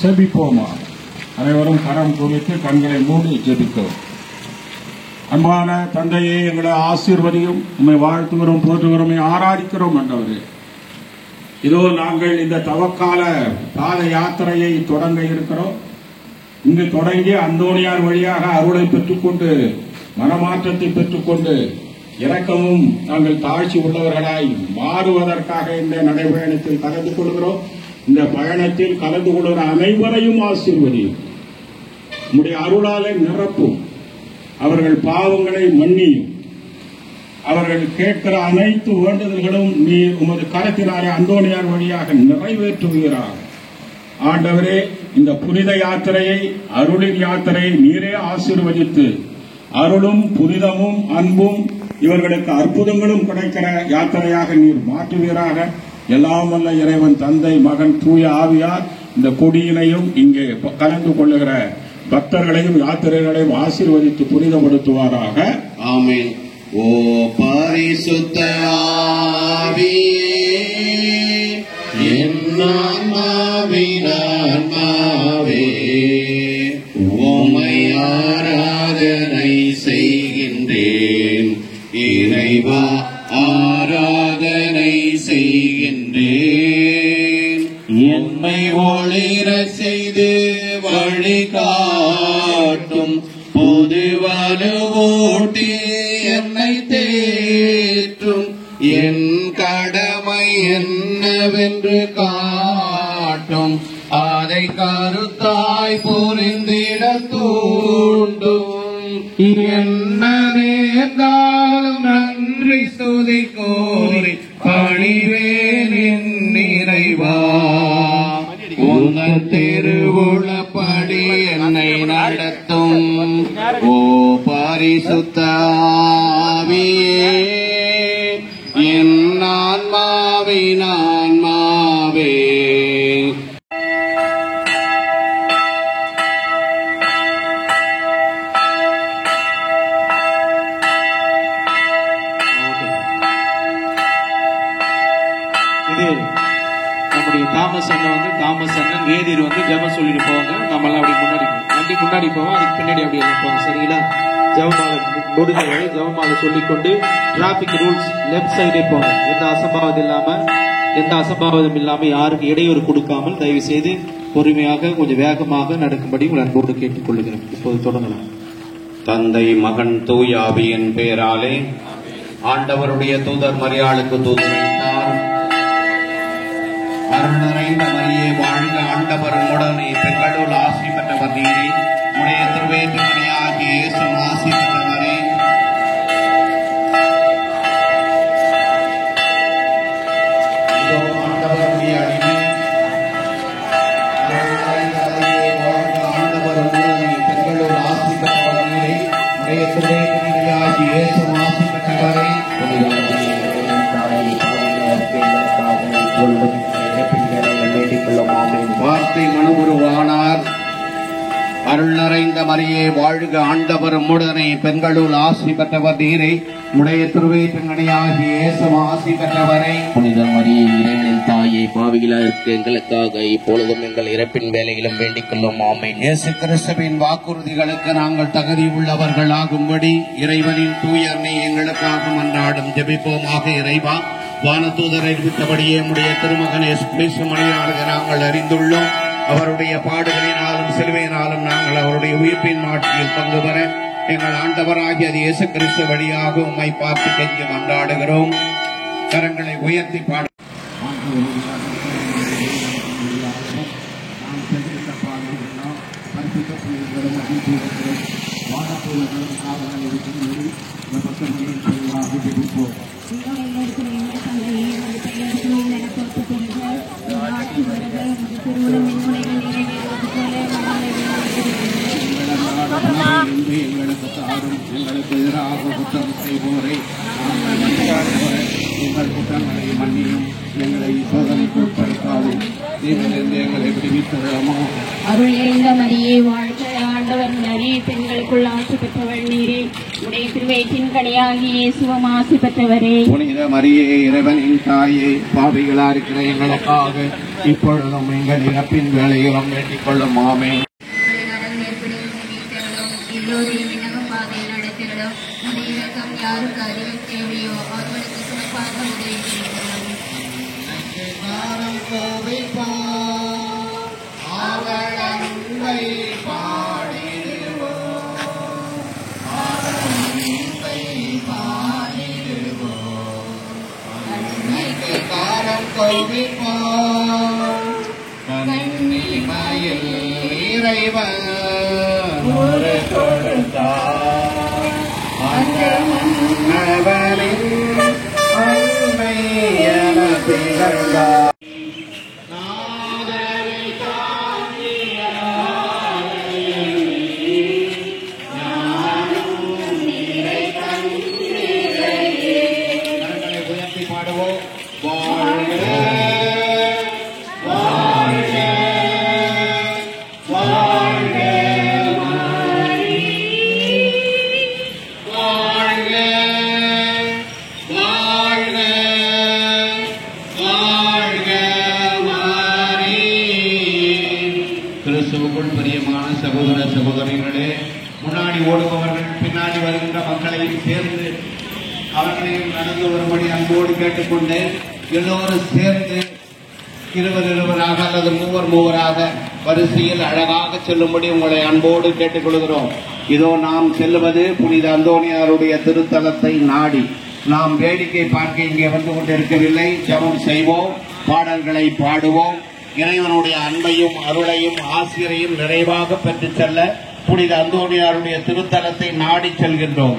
செபிப்போமா. அனைவரும் கரம் குவித்து கண்களை மூடி ஜெபிக்கிறோம். அன்பான தந்தையே, எங்களை ஆசீர்வதியும். உண்மை வாழ்த்துகிறோம், போற்றுகிறோம், ஆராதிக்கிறோம். ஆண்டவரே, இதோ நாங்கள் இந்த தவக்கால பாத யாத்திரையை தொடங்க இருக்கிறோம். இங்கு தொடங்கி அந்தோணியார் வழியாக அருளை பெற்றுக்கொண்டு மனமாற்றத்தை பெற்றுக்கொண்டு இரக்கமும் நாங்கள் தாழ்ச்சி உள்ளவர்களாய் மாறுவதற்காக இந்த நடைபயணத்தில் கலந்து கொள்கிறோம். இந்த பயணத்தில் கலந்து கொள்கிற அனைவரையும் ஆசீர்வதியும். உம்முடைய அருளாலை நிரப்பும். அவர்கள் பாவங்களை மன்னியும். அவர்கள் கேட்கிற அனைத்து வேண்டுதல்களும் நீர் உமது கரத்தினாலே அந்தோணியார் வழியாக நிறைவேற்றுவீராக. ஆண்டவரே, இந்த புனித யாத்திரையை, அருளின் யாத்திரையை நீரே ஆசீர்வதித்து அருளும் புனிதமும் அன்பும் இவர்களுக்கு அற்புதங்களும் கிடைக்கிற யாத்திரையாக நீர் மாற்றுவீராக. எல்லாம் வல்ல இறைவன் தந்தை, மகன், தூய ஆவியார் இந்த கொடியினையும் இங்கே கலந்து கொள்ளுகிற பக்தர்களையும் யாத்திரைகளையும் ஆசீர்வதித்து புனிதப்படுத்துவாராக. ஆமென். ஓ பரிசுத்த ஆவியே, என் ஆன்மாவின் ஆன்மாவே, உம்மை ஆராதனை செய்கின்றேன். இறைவா, ஆராதனை செய்கின்றேன். என்னை ஒளிர செய்து வழிகாட்டும் புது வலுவூட்டி என்னை தேற்றும். என் கடமை என்னவென்று காட்டும். அதை கருத்தாய் புரிந்திட தூண்டும். என்ன நேர்ந்தாலும் நன்றி ஸ்துதி கோரி பணிவேன் என் நிறைவா. உங்கள் திருவுளப்படி என்னை நடத்தும். ஓ பரிசுத்த ஆவியே, என் ஆன்மாவின் ஆன்மாவே. தாமஸ் அண்ணன் வேதிர் ஜெபம் சொல்லிட்டு போவாங்க. நம்மளாம் அப்படி முன்னாடி போவோம். அதுக்கு பின்னாடி அப்படி போவாங்க. சரிங்களா? ஜெபமாலை முடிஞ்ச வரை ஜெபமாலை சொல்லிக்கொண்டு டிராபிக் ரூல்ஸ் லெப்ட் சைடே போங்க. எந்த அசம்பாவிதம் இல்லாம யாருக்கு இடையூறு கொடுக்காமல் தயவு செய்து பொறுமையாக கொஞ்சம் வேகமாக நடக்கும்படி உங்கள் அன்போடு கேட்டுக்கொள்கிறேன். இப்போது தொடங்கலாம். தந்தை, மகன், தூய ஆவியின் பெயராலே. ஆண்டவருடைய தூதர் மரியாளுக்கு தூதரைத்தார். அருள் நிறைந்த மரியே, வாழ்க, ஆண்டவர் உடனே, பெண்களுள் ஆசி பெற்றவர் நீரே. உடைய திருவேற்றுமணியாகிய இயேசு ஆசி பெற்றவரே. இதோ ஆண்டவருடைய அடிமை. அருள் நிறைந்த மரியே, வாழ்க, ஆண்டவர் உடனே, பெண்களுள் ஆசி பெற்றவர் நீரே. உடைய திருவேற்றுமணியாகிய இயேசு ஆசி பெற்றவரே. வார்த்தை மனுவுருவானார். அருள் நிறைந்த மரியே, வாழ்க, ஆண்டவர் உம்முடனே, பெண்களுள் ஆசி பெற்றவர் நீரே. உடைய திருவேற்றங்கனியாகிய இயேசு ஆசி பெற்றவரை. புனித மரியே, இறைவனின் தாயே, பாவிகளாக எங்களுக்காக இப்பொழுதும் எங்கள் இறப்பின் வேலையிலும் வேண்டிக் கொள்ளும். ஆமென். இயேசு கிறிஸ்துவின் வாக்குறுதிகளுக்கு நாங்கள் தகுதி உள்ளவர்கள் ஆகும்படி இறைவனின் தூயர்னை எங்களுக்காக மன்றாடும் ஜெபிப்போமாக. இறைவா, வானதூதரை விட்டபடியே உடைய திருமகன் இயேசு கிறிஸ்து மரியாதை நாங்கள் அறிந்துள்ளோம். அவருடைய பாடுகளினாலும் சிலுவையினாலும் நாங்கள் அவருடைய உயிர்ப்பின் மாட்சியில் பங்கு பெற எங்கள் ஆண்டவராகிய இயேசு கிறிஸ்து வழியாக உம்மை பார்த்து கெஞ்சி மன்றாடுகிறோம். கரங்களை உயர்த்தி பாட எங்களுக்கு தாரும். எங்களுக்கு எதிராக குற்றம் செய்வோரை எங்கள் குற்றங்களை மன்னியும். எங்களை சோதனைக்கு உட்படுத்தாது. தீவிலிருந்து எங்களை விடுவிக்கிறோமோ. அருள் நிறைந்த மரியே, வாழ்க, ஆண்டவர் நிறைய பெண்களுக்குள் ஆசி பெற்றவர் நீரே. உடைய திருவயிற்றின் கனியாகி இயேசுவும் ஆசி பெற்றவரே. புனித மரியே இறைவனின் தாயே, பாவிகளா இருக்கிற எங்களுக்காக இப்பொழுதும் எங்கள் இறப்பின் வேலையிலும் வேண்டிக் கொள்ளும். ஆமென். எல்லோரையும் விண்ணகம் பாதையில் நடத்திடும் உடைய இரக்கம் யாருக்கு அதிகம் தேவையோ அவர்களுக்கு சிறப்பாக உதவி செய்கிறோம். ஒரு கொடுத்தார் அந்த மன்னவனின் அன்பை என திகழ்ந்தார். கரங்களை உயர்த்தி பாடுவோம். வாழ்க வாழ்க வாழ்க வாழ்க வாழ்க வாழ்க மாறி. கிறிஸ்துவுக்குள் பிரியமான சகோதர சகோதரிகளே, முன்னாடி ஓடுபவர்கள் பின்னாடி வருகின்ற மக்களையும் சேர்ந்து அவர்களையும் நடந்து வரும்படி அன்போடு கேட்டுக்கொண்டு எல்லோரும் சேர்ந்து 20 அல்லது 3 வரிசையில் அழகாக செல்லும்படி உங்களை அன்போடு கேட்டுக்கொள்கிறோம். இதோ நாம் செல்லுவது புனித அந்தோனியாருடைய திருத்தலத்தை நாடி. நாம் வேடிக்கை பார்க்க இங்கே வந்து கொண்டிருக்கவில்லை. ஜெபம் செய்வோம், பாடல்களை பாடுவோம். இறைவனுடைய அன்பையும் அருளையும் ஆசிரியையும் நிறைவாக பெற்று செல்ல புனித அந்தோனியாருடைய திருத்தலத்தை நாடி செல்கின்றோம்.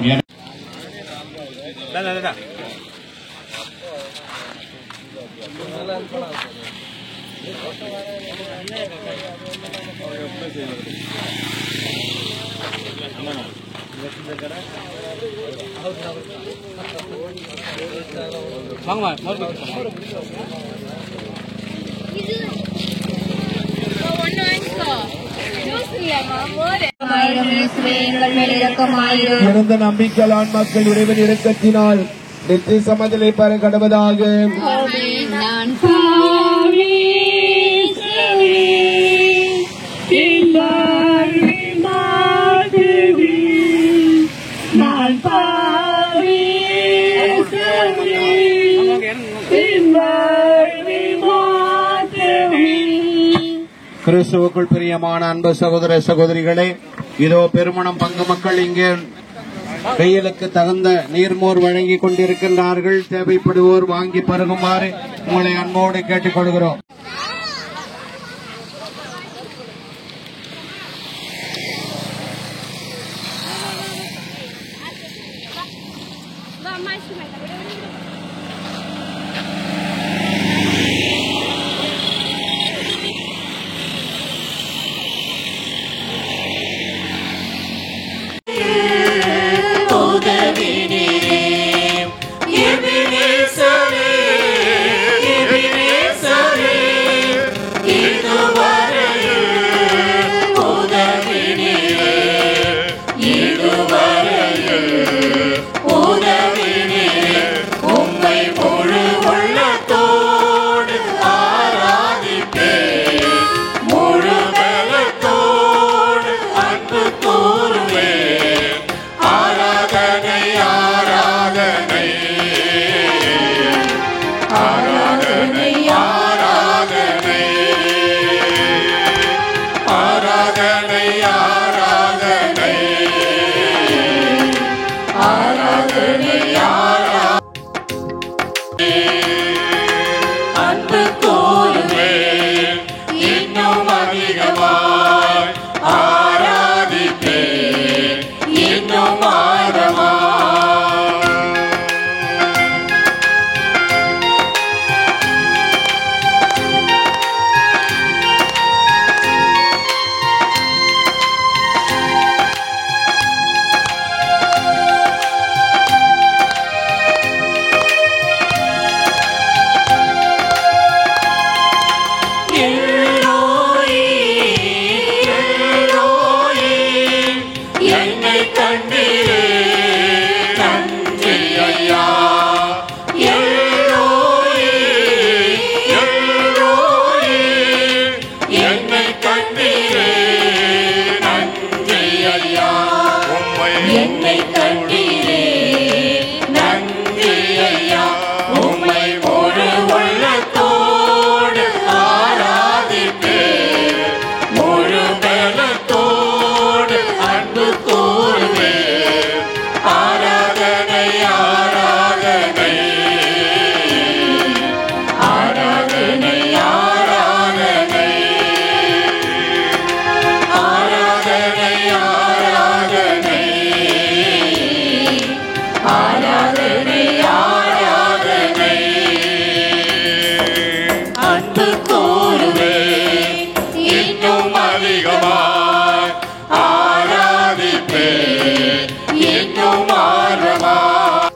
இறந்த நம்பிக்கையால் மக்கள் இறைவன் இரக்கத்தினால் நித்திய சமதலை பெற கடவதாக. கிறிஸ்துவுக்குள் பிரியமான அன்பு சகோதர சகோதரிகளே, இதோ பெருமணம் பங்கு மக்கள் இங்கே வெயிலுக்கு தகுந்த நீர்மோர் வழங்கி கொண்டிருக்கின்றார்கள். தேவைப்படுவோர் வாங்கி பருகுமாறு உங்களை அன்போடு கேட்டுக்கொள்கிறோம். இதுவரையில் உதவினீரே கண்டீரே நன்றி ஐயா. எல்லோரே எல்லோரே என்னை கண்டீரே நன்றி ஐயா. உம்மை என்னை கண்டீரே நன்றி ஐயா. உம்மை ஒரு உள்ளத்தோடு ஆராதிப்பே ஒரு பலத்தோடு அன்பு கூறுவே. ஆராதனை ஆராதனை ஆராதனை ஆராதனை ஆராதனை ஆராதனை ஆராதனை ஆராதனை அன்பு கூறுவே இன்னும் அதிகமாய் ஆராதிப்பே இன்னும் ஆர்வமாய்.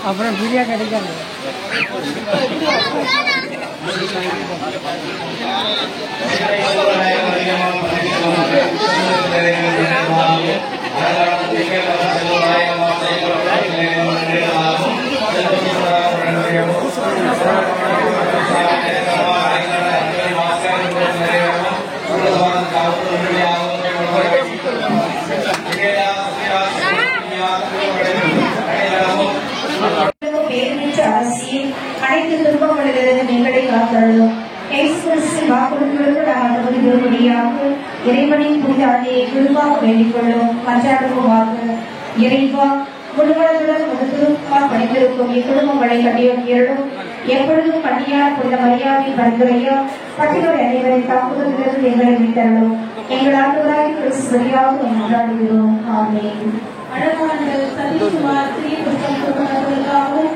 அப்புறம் வீடியோ கிடைக்காது. அனைத்து துன்பங்களிலிருந்து எங்களை காத்தருளும். இறைவனின் பூஜாரியை குருவாக வேண்டிக் கொள்ளும். மஞ்சாடுவோமாக. இறைவா, குடும்பத்துடன் படித்திருக்கும் இக்குடும்பங்களை கட்டியும் எப்பொழுதும் கண்ணியார் கொண்ட மரியாதை பரிந்துரையா பட்டியல் அனைவரின் தாக்குதலிலிருந்து எங்களை மீட்டருளும். எங்கள் ஆண்டுகளாய் கிறிஸ்துவரியாக கொண்டாடுகிறோம். ஆமென். அழகான சதீஷ்குமார் ஸ்ரீகிருஷ்ணன் குடும்பங்களுக்காகவும்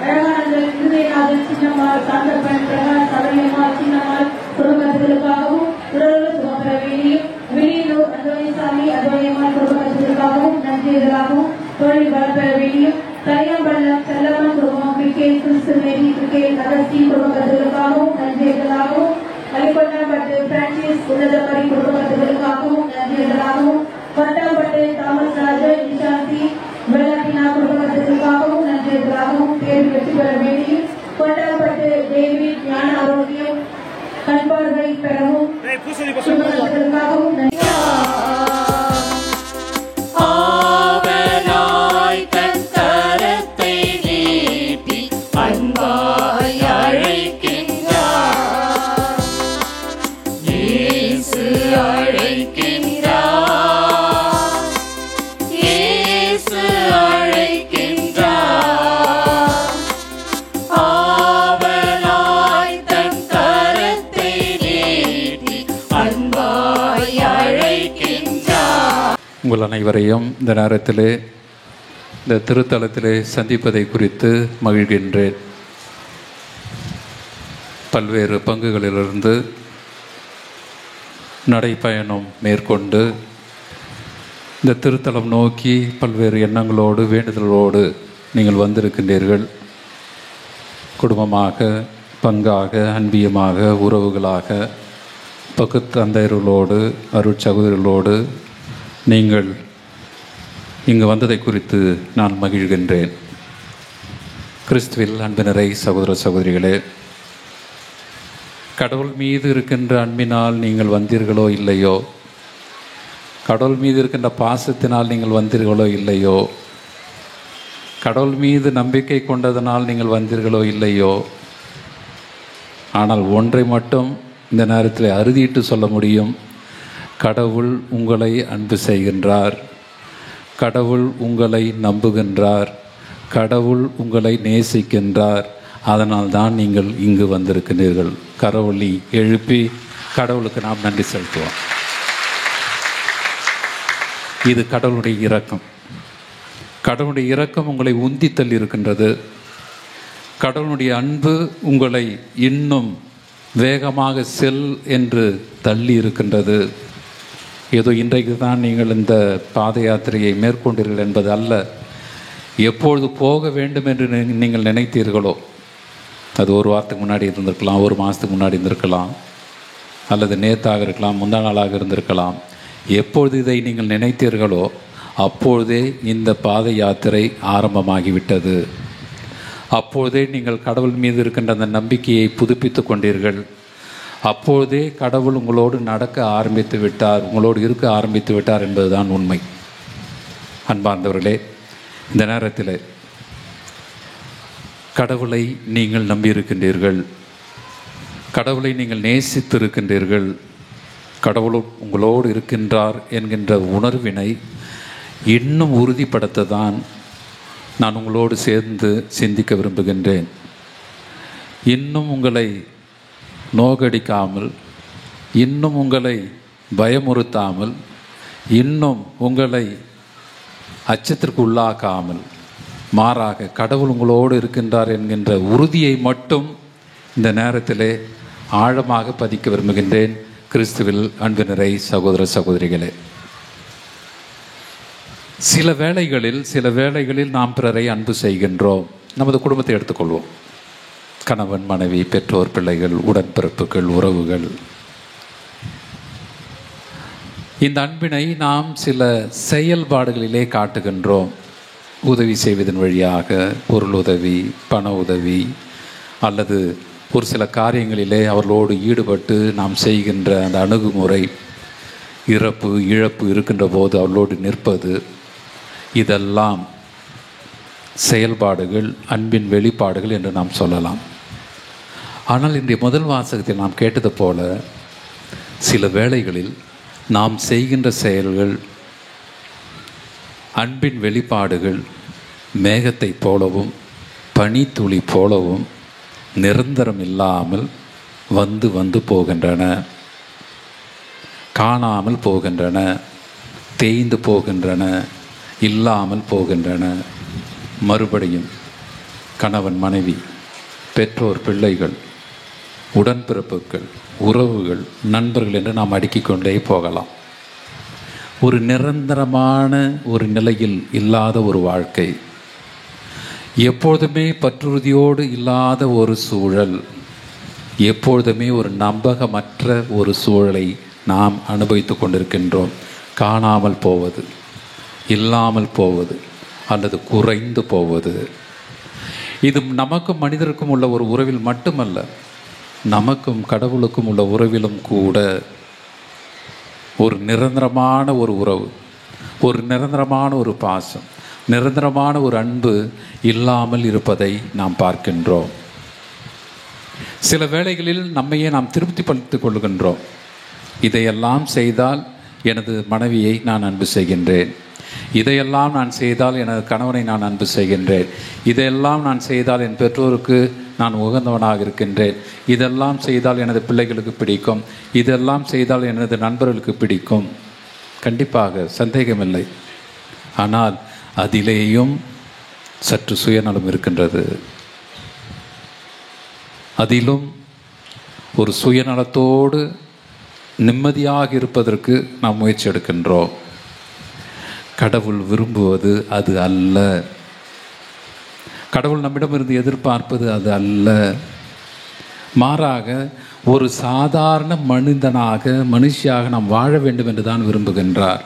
அழகான இருதயநாதன் சின்னம்மாள், சாந்தப்பன், பிரகாஷ், சபரியம்மாள், சின்னம்மாள் குடும்பத்திற்காகவும் உடலுள்ள சுகப்பெற வேண்டியும் வெளியூர் அத்வனிசாமி அத்வனியம்மாள் குடும்பத்திற்காகவும் நன்றியதாகவும் தொழில் வளர்ப்பெற வேண்டியும் தனியாம்பள்ளம் செல்லம்மன் குடும்பம் கிரிக்கெட் கிறிஸ்துமேரி கிரிக்கெட் அகஸ்டி குடும்பத்திற்காகவும் நன்றியதாகவும் மலிகொண்டாம்பட்டு பிரான்சிஸ் உன்னதமரி குடும்பத்திற்காகவும் நன்றியதாகவும் பட்டாம்பட்டு தாமஸ் ராஜன் நிஷாந்தி விளையாட்டினா குடும்பத்திற்காகவும் நன்றியதாகவும் தேர்வு வெற்றி பெற வேண்டியும் கொண்டாம்பட்டு டேவிட் ஞான ஆரோக்கியம் கண்பார்வை பெறவும் குடும்பத்திற்காகவும் நன்றி. உங்கள் அனைவரையும் இந்த நேரத்திலே இந்த திருத்தலத்திலே சந்திப்பதை குறித்து மகிழ்கின்றேன். பல்வேறு பங்குகளிலிருந்து நடைப்பயணம் மேற்கொண்டு இந்த திருத்தலம் நோக்கி பல்வேறு எண்ணங்களோடு வேண்டுதலோடு நீங்கள் வந்திருக்கின்றீர்கள். குடும்பமாக, பங்காக, அன்பியமாக, உறவுகளாக, பகுத்தந்தையர்களோடு, அருட்சகோதரர்களோடு நீங்கள் இங்கு வந்ததை குறித்து நான் மகிழ்கின்றேன். கிறிஸ்துவில் அன்பினரை சகோதர சகோதரிகளே, கடவுள் மீது இருக்கின்ற அன்பினால் நீங்கள் வந்தீர்களோ இல்லையோ, கடவுள் மீது இருக்கின்ற பாசத்தினால் நீங்கள் வந்தீர்களோ இல்லையோ, கடவுள் மீது நம்பிக்கை கொண்டதனால் நீங்கள் வந்தீர்களோ இல்லையோ, ஆனால் ஒன்றை மட்டும் இந்த நேரத்தில் அறுதிட்டு சொல்ல முடியும். கடவுள் உங்களை அன்பு செய்கின்றார், கடவுள் உங்களை நம்புகின்றார், கடவுள் உங்களை நேசிக்கின்றார். அதனால் தான் நீங்கள் இங்கு வந்திருக்கிறீர்கள். கரவொலி எழுப்பி கடவுளுக்கு நாம் நன்றி செலுத்துவோம். இது கடவுளுடைய இரக்கம். கடவுளுடைய இரக்கம் உங்களை உந்தி தள்ளி இருக்கின்றது. கடவுளுடைய அன்பு உங்களை இன்னும் வேகமாக செல் என்று தள்ளி இருக்கின்றது. ஏதோ இன்றைக்கு தான் நீங்கள் இந்த பாத யாத்திரையை மேற்கொண்டீர்கள் என்பது அல்ல. எப்பொழுது போக வேண்டும் என்று நீங்கள் நினைத்தீர்களோ, அது ஒரு வாரத்துக்கு முன்னாடி இருந்திருக்கலாம், ஒரு மாதத்துக்கு முன்னாடி இருந்திருக்கலாம், அல்லது நேத்தாக இருக்கலாம், முந்தா நாளாக இருந்திருக்கலாம். எப்பொழுது இதை நீங்கள் நினைத்தீர்களோ அப்பொழுதே இந்த பாத யாத்திரை ஆரம்பமாகிவிட்டது. அப்பொழுதே நீங்கள் கடவுள் மீது இருக்கின்ற அந்த நம்பிக்கையை புதுப்பித்து கொண்டீர்கள். அப்பொழுதே கடவுள் உங்களோடு நடக்க ஆரம்பித்து விட்டார், உங்களோடு இருக்க ஆரம்பித்து விட்டார் என்பதுதான் உண்மை. அன்பார்ந்தவர்களே, இந்த நேரத்தில் கடவுளை நீங்கள் நம்பியிருக்கின்றீர்கள், கடவுளை நீங்கள் நேசித்திருக்கின்றீர்கள், கடவுள் உங்களோடு இருக்கின்றார் என்கின்ற உணர்வினை இன்னும் உறுதிப்படுத்த தான் நான் உங்களோடு சேர்ந்து சிந்திக்க விரும்புகின்றேன். இன்னும் உங்களை நோகடிக்காமல், இன்னும் உங்களை பயமுறுத்தாமல், இன்னும் உங்களை அச்சத்திற்கு உள்ளாக்காமல், மாறாக கடவுள் உங்களோடு இருக்கின்றார் என்கின்ற உறுதியை மட்டும் இந்த நேரத்திலே ஆழமாக பதிக்க விரும்புகின்றேன். கிறிஸ்துவில் அன்பு நிறை சகோதர சகோதரிகளே, சில வேளைகளில் நாம் பிறரை அன்பு செய்கின்றோம். நமது குடும்பத்தை எடுத்துக்கொள்வோம். கணவன், மனைவி, பெற்றோர், பிள்ளைகள், உடன்பிறப்புகள், உறவுகள். இந்த அன்பினை நாம் சில செயல்பாடுகளிலே காட்டுகின்றோம். உதவி செய்வதன் வழியாக, பொருள் உதவி, பண உதவி, அல்லது ஒரு சில காரியங்களிலே அவர்களோடு ஈடுபட்டு நாம் செய்கின்ற அந்த அணுகுமுறை, இறப்பு இழப்பு இருக்கின்ற போது அவர்களோடு நிற்பது, இதெல்லாம் செயல்பாடுகள், அன்பின் வெளிப்பாடுகள் என்று நாம் சொல்லலாம். ஆனால் இன்றைய முதல் வாசகத்தில் நாம் கேட்டது போல சில வேளைகளில் நாம் செய்கின்ற செயல்கள், அன்பின் வெளிப்பாடுகள் மேகத்தை போலவும் பனித்துளி போலவும் நிரந்தரம் இல்லாமல் வந்து வந்து போகின்றன, காணாமல் போகின்றன, தேய்ந்து போகின்றன, இல்லாமல் போகின்றன. மறுபடியும் கணவன், மனைவி, பெற்றோர், பிள்ளைகள், உடன்பிறப்புகள், உறவுகள், நண்பர்கள் என்று நாம் அடுக்கிக் கொண்டே போகலாம். ஒரு நிரந்தரமான ஒரு நிலையில் இல்லாத ஒரு வாழ்க்கை, எப்பொழுதுமே பற்றுறுதியோடு இல்லாத ஒரு சூழல், எப்பொழுதுமே ஒரு நம்பகமற்ற ஒரு சூழலை நாம் அனுபவித்து கொண்டிருக்கின்றோம். காணாமல் போவது, இல்லாமல் போவது, அல்லது குறைந்து போவது. இது நமக்கும் மனிதருக்கும் உள்ள ஒரு உறவில் மட்டுமல்ல, நமக்கும் கடவுளுக்கும் உள்ள உறவிலும் கூட ஒரு நிரந்தரமான ஒரு உறவு, ஒரு நிரந்தரமான ஒரு பாசம், நிரந்தரமான ஒரு அன்பு இல்லாமல் இருப்பதை நாம் பார்க்கின்றோம். சில வேளைகளில் நம்மையே நாம் திருப்திப்படுத்திக் கொள்கின்றோம். இதையெல்லாம் செய்தால் எனது மனைவியை நான் அன்பு செய்கின்றேன், இதையெல்லாம் நான் செய்தால் எனது கணவனை நான் அன்பு செய்கின்றேன், இதையெல்லாம் நான் செய்தால் என் பெற்றோருக்கு நான் உகந்தவனாக இருக்கின்றேன், இதெல்லாம் செய்தால் எனது பிள்ளைகளுக்கு பிடிக்கும், இதெல்லாம் செய்தால் எனது நண்பர்களுக்கு பிடிக்கும். கண்டிப்பாக சந்தேகமில்லை. ஆனால் அதிலேயும் சற்று சுயநலம் இருக்கின்றது. அதிலும் ஒரு சுயநலத்தோடு நிம்மதியாக இருப்பதற்கு நாம் முயற்சி எடுக்கின்றோம். கடவுள் விரும்புவது அது அல்ல. கடவுள் நம்மிடமிருந்து எதிர்பார்ப்பது அது அல்ல. மாறாக ஒரு சாதாரண மனுஷியாக நாம் வாழ வேண்டும் என்று தான் விரும்புகின்றார்.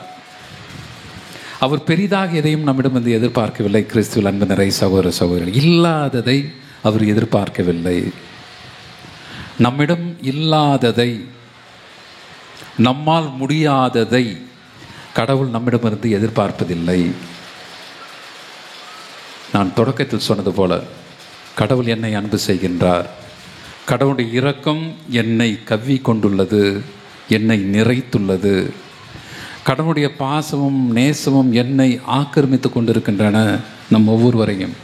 அவர் பெரிதாக எதையும் நம்மிடமிருந்து எதிர்பார்க்கவில்லை. கிறிஸ்துவில் அன்பு நிறை சகோதர சகோதரர்கள், இல்லாததை அவர் எதிர்பார்க்கவில்லை. நம்மிடம் இல்லாததை, நம்மால் முடியாததை கடவுள் நம்மிடமிருந்து எதிர்பார்ப்பதில்லை. நான் தொடக்கத்தில் சொன்னது போல கடவுள் என்னை அன்பு செய்கின்றார். கடவுளுடைய இரக்கம் என்னை கவ்வி கொண்டுள்ளது, என்னை நிறைத்துள்ளது. கடவுளுடைய பாசமும் நேசமும் என்னை ஆக்கிரமித்து கொண்டிருக்கின்றன, நம் ஒவ்வொருவரையும்.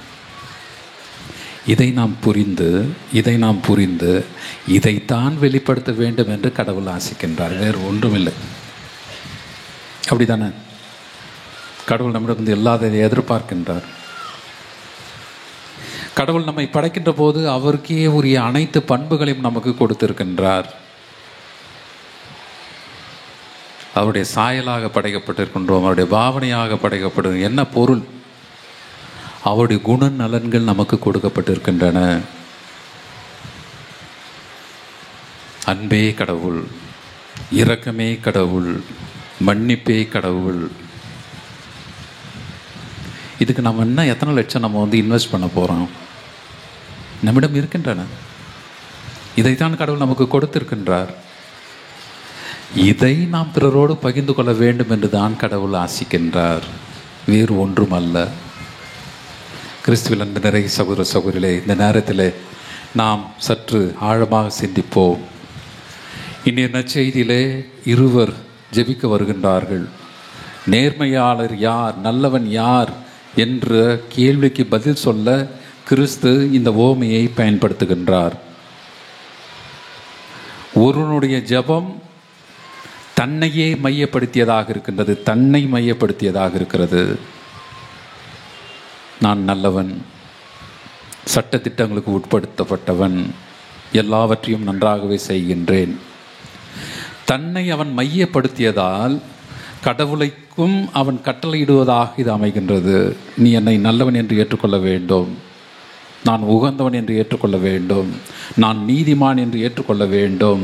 இதை நாம் புரிந்து இதைத்தான் வெளிப்படுத்த வேண்டும் என்று கடவுள் ஆசிக்கின்றார். வேறு ஒன்றுமில்லை. அப்படித்தானே? கடவுள் நம்மிடம் இல்லாததை எதிர்பார்க்கின்றார். கடவுள் நம்மை படைக்கின்ற போது அவருக்கே உரிய அனைத்து பண்புகளையும் நமக்கு கொடுத்திருக்கின்றார். அவருடைய சாயலாக படைக்கப்பட்டிருக்கின்றோம், அவருடைய பாவனையாக படைக்கப்பட்டு என்ன பொருள்? அவருடைய குண நலன்கள் நமக்கு கொடுக்கப்பட்டிருக்கின்றன. அன்பே கடவுள், இரக்கமே கடவுள், மன்னிப்பே கடவுள். இதுக்கு நம்ம என்ன எத்தனை லட்சம் நம்ம இன்வெஸ்ட் பண்ண போகிறோம்? நம்மிடம் இருக்கின்றன. இதைத்தான் கடவுள் நமக்கு கொடுத்திருக்கின்றார். இதை நாம் பிறரோடு பகிர்ந்து கொள்ள வேண்டும் என்று தான் கடவுள் ஆசிக்கின்றார், வேறு ஒன்றுமல்ல. கிறிஸ்துவில் அன்பு நிறை சகோதர சகோதரிகளே, இந்த நேரத்தில் நாம் சற்று ஆழமாக சிந்திப்போம். இன்றைய நற்செய்தியிலே இருவர் ஜெபிக்க வருகின்றார்கள். நேர்மையாளர் யார், நல்லவன் யார் என்ற கேள்விக்கு பதில் சொல்ல கிறிஸ்து இந்த ஓமையை பயன்படுத்துகின்றார். ஒருவனுடைய ஜெபம் தன்னையே மையப்படுத்தியதாக இருக்கின்றது, தன்னை மையப்படுத்தியதாக இருக்கிறது. நான் நல்லவன், சட்டத்திட்டங்களுக்கு உட்படுத்தப்பட்டவன், எல்லாவற்றையும் நன்றாகவே செய்கின்றேன். தன்னை அவன் மையப்படுத்தியதால் கடவுளைக்கும் அவன் கட்டளையிடுவதாக இது அமைகின்றது. நீ என்னை நல்லவன் என்று ஏற்றுக்கொள்ள வேண்டும், நான் உகந்தவன் என்று ஏற்றுக்கொள்ள வேண்டும், நான் நீதிமான் என்று ஏற்றுக்கொள்ள வேண்டும்.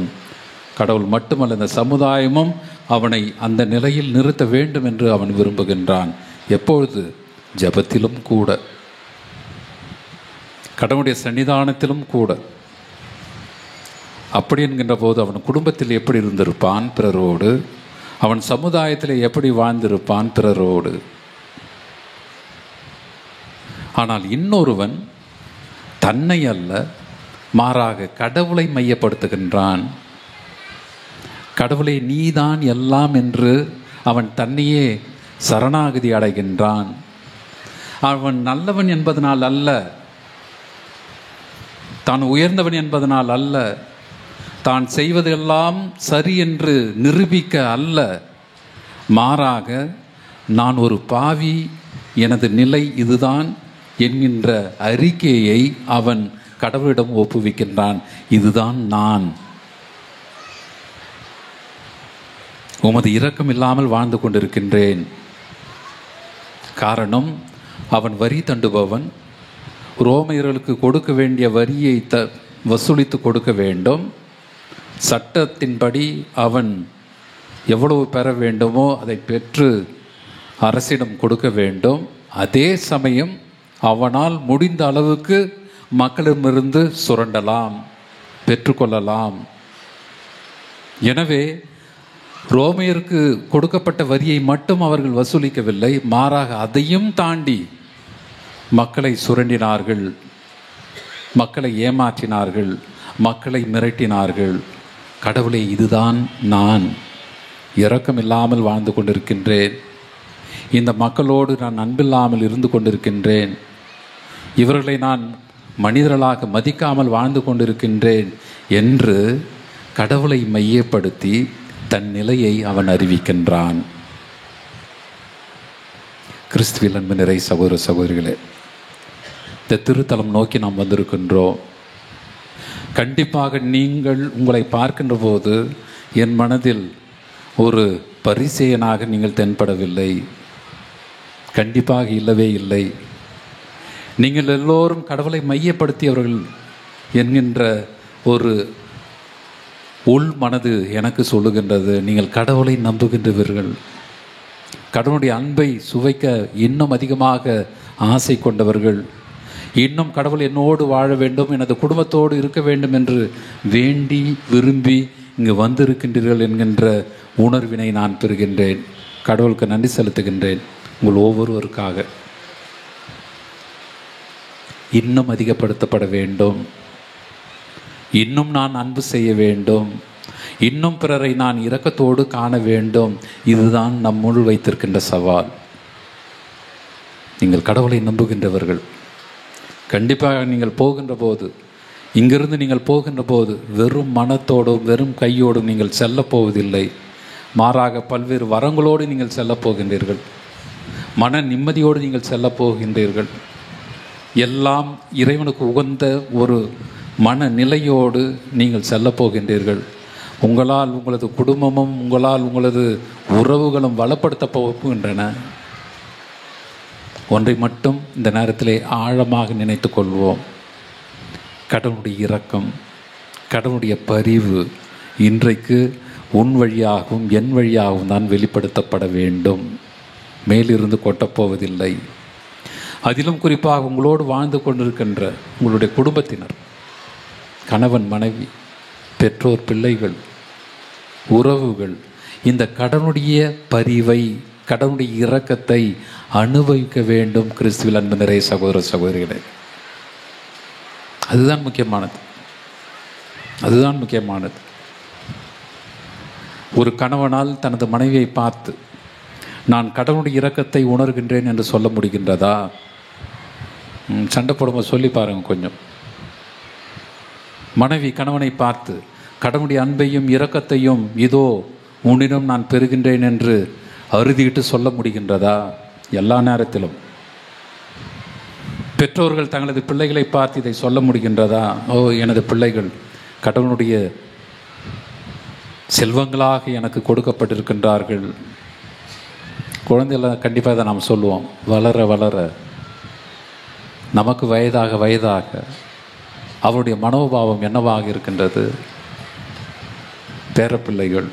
கடவுள் மட்டுமல்ல, இந்த சமுதாயமும் அவனை அந்த நிலையில் நிறுத்த வேண்டும் என்று அவன் விரும்புகின்றான். எப்பொழுது? ஜெபத்திலும் கூட, கடவுளுடைய சன்னிதானத்திலும் கூட. அப்படி என்கின்ற போது அவன் குடும்பத்தில் எப்படி இருந்திருப்பான் பிறரோடு, அவன் சமுதாயத்தில் எப்படி வாழ்ந்திருப்பான் பிறரோடு. ஆனால் இன்னொருவன் தன்னை அல்ல, மாறாக கடவுளை மையப்படுத்துகின்றான். கடவுளை நீதான் எல்லாம் என்று அவன் தன்னையே சரணாகதி அடைகின்றான். அவன் நல்லவன் என்பதனால் அல்ல, தான் உயர்ந்தவன் என்பதனால் அல்ல, தான் செய்வதெல்லாம் சரி என்று நிரூபிக்க அல்ல, மாறாக நான் ஒரு பாவி, எனது நிலை இதுதான் என்கின்ற அறிக்கையை அவன் கடவுளிடம் ஒப்புவிக்கின்றான். இதுதான் நான். உமது இரக்கம் இல்லாமல் வாழ்ந்து கொண்டிருக்கின்றேன். காரணம், அவன் வரி தண்டுபவன். ரோமையர்களுக்கு கொடுக்க வேண்டிய வரியை வசூலித்து கொடுக்க வேண்டும். சட்டத்தின்படி அவன் எவ்வளவு பெற வேண்டுமோ அதை பெற்று அரசிடம் கொடுக்க வேண்டும். அதே சமயம் அவனால் முடிந்த அளவுக்கு மக்களிடமிருந்து சுரண்டலாம், பெற்றுக்கொள்ளலாம். எனவே ரோமையருக்கு கொடுக்கப்பட்ட வரியை மட்டும் அவர்கள் வசூலிக்கவில்லை, மாறாக அதையும் தாண்டி மக்களை சுரண்டினார்கள், மக்களை ஏமாற்றினார்கள், மக்களை மிரட்டினார்கள். கடவுளே, இதுதான் நான். இரக்கம் இல்லாமல் வாழ்ந்து கொண்டிருக்கின்றேன். இந்த மக்களோடு நான் அன்பில்லாமல் இருந்து கொண்டிருக்கின்றேன். இவர்களை நான் மனிதர்களாக மதிக்காமல் வாழ்ந்து கொண்டிருக்கின்றேன் என்று கடவுளை மையப்படுத்தி தன் நிலையை அவன் அறிவிக்கின்றான். கிறிஸ்துவில் அன்பு நிறை சகோதர சகோதரிகளே, இந்த திருத்தலம் நோக்கி நாம் வந்திருக்கின்றோம். கண்டிப்பாக நீங்கள் உங்களை பார்க்கின்ற போது என் மனதில் ஒரு பரிசேயனாக நீங்கள் தென்படவில்லை. கண்டிப்பாக இல்லவே இல்லை. நீங்கள் எல்லோரும் கடவுளை மையப்படுத்தியவர்கள் என்கின்ற ஒரு உள் மனது எனக்கு சொல்லுகின்றது. நீங்கள் கடவுளை நம்புகின்றவர்கள், கடவுளுடைய அன்பை சுவைக்க இன்னும் அதிகமாக ஆசை கொண்டவர்கள், இன்னும் கடவுள் என்னோடு வாழ வேண்டும், எனது குடும்பத்தோடு இருக்க வேண்டும் என்று வேண்டி விரும்பி இங்கு வந்திருக்கின்றீர்கள் என்கின்ற உணர்வினை நான் பெறுகின்றேன். கடவுளுக்கு நன்றி செலுத்துகின்றேன் உங்கள் ஒவ்வொருவருக்காக. இன்னும் அதிகப்படுத்தப்பட வேண்டும், இன்னும் நான் அன்பு செய்ய வேண்டும், இன்னும் பிறரை நான் இரக்கத்தோடு காண வேண்டும். இதுதான் நம்முள் வைத்திருக்கின்ற சவால். நீங்கள் கடவுளை நம்புகின்றவர்கள், கண்டிப்பாக நீங்கள் போகின்ற போது, இங்கிருந்து நீங்கள் போகின்ற போது வெறும் மனத்தோடும் வெறும் கையோடும் நீங்கள் செல்லப் போவதில்லை. மாறாக பல்வேறு வரங்களோடு நீங்கள் செல்லப் போகின்றீர்கள். மன நிம்மதியோடு நீங்கள் செல்லப் போகின்றீர்கள். எல்லாம் இறைவனுக்கு உகந்த ஒரு மனநிலையோடு நீங்கள் செல்லப் போகின்றீர்கள். உங்களால் உங்களது குடும்பமும் உங்களால் உங்களது உறவுகளும் வளப்படுத்த போகின்றன. ஒன்றை மட்டும் இந்த நேரத்திலே ஆழமாக நினைத்து கொள்வோம். கடவுளுடைய இரக்கம், கடவுளுடைய பரிவு இன்றைக்கு உன் வழியாகவும் என் வழியாகவும் தான் வெளிப்படுத்தப்பட வேண்டும், மேலிருந்து கொட்டப்போவதில்லை. அதிலும் குறிப்பாக உங்களோடு வாழ்ந்து கொண்டிருக்கின்ற உங்களுடைய குடும்பத்தினர், கணவன் மனைவி, பெற்றோர் பிள்ளைகள், உறவுகள் இந்த கடவுளுடைய பரிவை, கடவுளுடைய இரக்கத்தை அனுபவிக்க வேண்டும். கிறிஸ்துவில் அன்பு நிறைய சகோதர சகோதரிகளே, அதுதான் முக்கியமானது. அதுதான் முக்கியமானது. ஒரு கணவனால் தனது மனைவியை பார்த்து நான் கடவுளுடைய இரக்கத்தை உணர்கின்றேன் என்று சொல்ல முடிகின்றதா? சண்டை போடும்போது சொல்லி பாருங்க. கொஞ்சம் மனைவி கணவனை பார்த்து கடவுளுடைய அன்பையும் இரக்கத்தையும் இதோ உன்னிடம் நான் பெறுகின்றேன் என்று அறுதிட்டு சொல்ல முடிகின்றதா? எல்லா நேரத்திலும். பெற்றோர்கள் தங்களது பிள்ளைகளை பார்த்து இதை சொல்ல முடிகின்றதா? ஓ, எனது பிள்ளைகள் கடவுளுடைய செல்வங்களாக எனக்கு கொடுக்கப்பட்டிருக்கின்றார்கள். குழந்தைகளை கண்டிப்பாக இதை நாம் சொல்லுவோம். வளர வளர நமக்கு வயதாக வயதாக அவருடைய மனோபாவம் என்னவாக இருக்கின்றது? பேரப்பிள்ளைகள்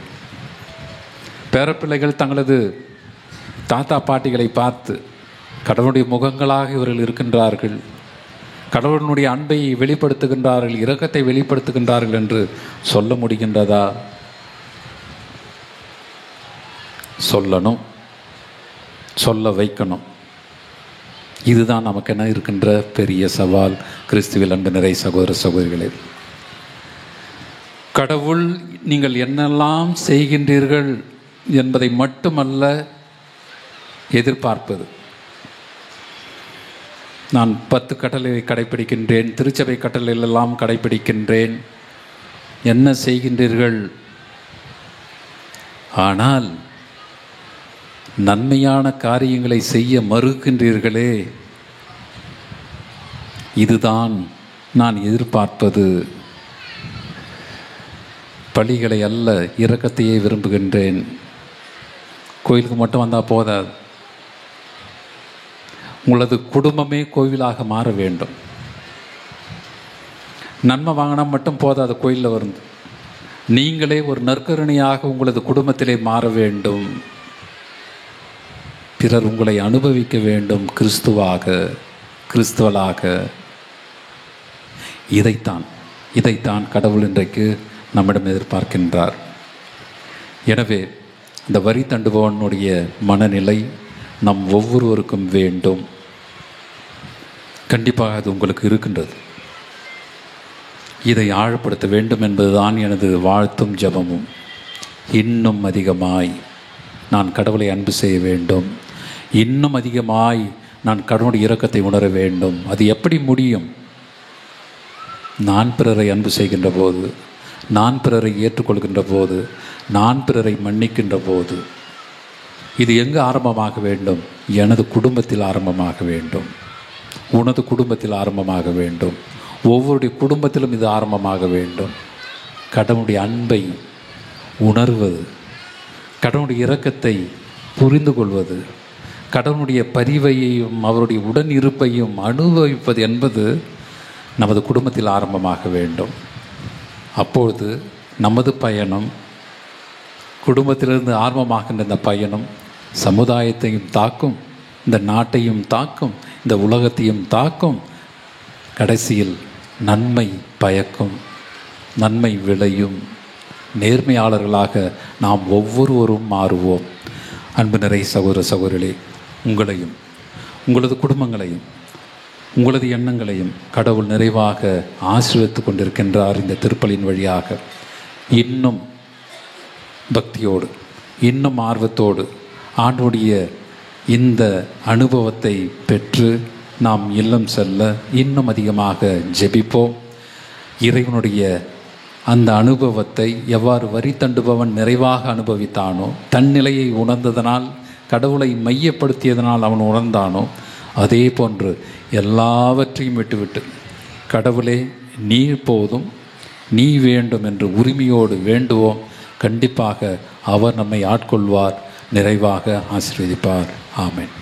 தங்களது தாத்தா பாட்டிகளை பார்த்து கடவுளுடைய முகங்களாக இவர்கள் இருக்கின்றார்கள், கடவுளுடைய அன்பை வெளிப்படுத்துகின்றார்கள், இரக்கத்தை வெளிப்படுத்துகின்றார்கள் என்று சொல்ல முடிகின்றதா? சொல்லணும், சொல்ல வைக்கணும். இதுதான் நமக்கு என்ன இருக்கின்ற பெரிய சவால். கிறிஸ்துவில் அன்பு நிறை சகோதர சகோதரிகளே, கடவுள் நீங்கள் என்னெல்லாம் செய்கின்றீர்கள் என்பதை மட்டுமல்ல எதிர்பார்ப்பது. நான் 10 கட்டளையை கடைப்பிடிக்கின்றேன், திருச்சபை கட்டளைகளெல்லாம் கடைப்பிடிக்கின்றேன், என்ன செய்கின்றீர்கள்? ஆனால் நன்மையான காரியங்களை செய்ய மறுக்கின்றீர்களே, இதுதான் நான் எதிர்பார்ப்பது. பலிகளை அல்ல, இரக்கத்தையே விரும்புகின்றேன். கோயிலுக்கு மட்டும் வந்தால் போதாது, உங்களது குடும்பமே கோவிலாக மாற வேண்டும். நன்மை வாங்கினா மட்டும் போதாது, கோயிலில் வந்து நீங்களே ஒரு நற்கருணையாக உங்களது குடும்பத்திலே மாற வேண்டும். பிறர் உங்களை அனுபவிக்க வேண்டும் கிறிஸ்துவலாக. இதைத்தான் கடவுள் இன்றைக்கு நம்மிடம் எதிர்பார்க்கின்றார். எனவே இந்த வரி தண்டுபவனுடைய மனநிலை நம் ஒவ்வொருவருக்கும் வேண்டும். கண்டிப்பாக அது உங்களுக்கு இருக்கின்றது. இதை ஆழப்படுத்த வேண்டும் என்பதுதான் எனது வாழ்த்தும் ஜெபமும். இன்னும் அதிகமாய் நான் கடவுளை அன்பு செய்ய வேண்டும், இன்னும் அதிகமாய் நான் கடவுளுடைய இரக்கத்தை உணர வேண்டும். அது எப்படி முடியும்? நான் பிறரை அன்பு செய்கின்ற போது, நான் பிறரை ஏற்றுக்கொள்கின்ற போது, நான் பிறரை மன்னிக்கின்ற போது. இது எங்கு ஆரம்பமாக வேண்டும்? எனது குடும்பத்தில் ஆரம்பமாக வேண்டும், உனது குடும்பத்தில் ஆரம்பமாக வேண்டும், ஒவ்வொருடைய குடும்பத்திலும் இது ஆரம்பமாக வேண்டும். கடவுளுடைய அன்பை உணர்வது, கடவுளுடைய இரக்கத்தை புரிந்து கொள்வது, கடவுளுடைய பரிவையையும் அவருடைய உடன் இருப்பையும் அனுபவிப்பது என்பது நமது குடும்பத்தில் ஆரம்பமாக வேண்டும். அப்பொழுது நமது பயணம், குடும்பத்திலிருந்து ஆரம்பமாகின்ற இந்த பயணம் சமுதாயத்தையும் தாக்கும், இந்த நாட்டையும் தாக்கும், இந்த உலகத்தையும் தாக்கும். கடைசியில் நன்மை பயக்கும், நன்மை விளையும். நேர்மையாளர்களாக நாம் ஒவ்வொருவரும் மாறுவோம். அன்பு நிறை சகோதர சகோதரிகளே, உங்களையும் உங்களது குடும்பங்களையும் உங்களது எண்ணங்களையும் கடவுள் நிறைவாக ஆசீர்வதித்து கொண்டிருக்கின்றார். இந்த திருப்பலின் வழியாக இன்னும் பக்தியோடு, இன்னும் ஆர்வத்தோடு ஆண்டுடைய இந்த அனுபவத்தை பெற்று நாம் இல்லம் செல்ல இன்னும் அதிகமாக ஜெபிப்போம். இறைவனுடைய அந்த அனுபவத்தை எவ்வாறு வரி தண்டுபவன் நிறைவாக அனுபவித்தானோ, தன் நிலையை உணர்ந்ததனால், கடவுளை மையப்படுத்தியதனால் அவன் உணர்ந்தானோ, அதே போன்று எல்லாவற்றையும் விட்டுவிட்டு கடவுளே நீர் போதும், நீ வேண்டும் என்று உரிமையோடு வேண்டுவோம். கண்டிப்பாக அவர் நம்மை ஆட்கொள்வார், நிறைவாக ஆசீர்வதிப்பார். ஆமென்.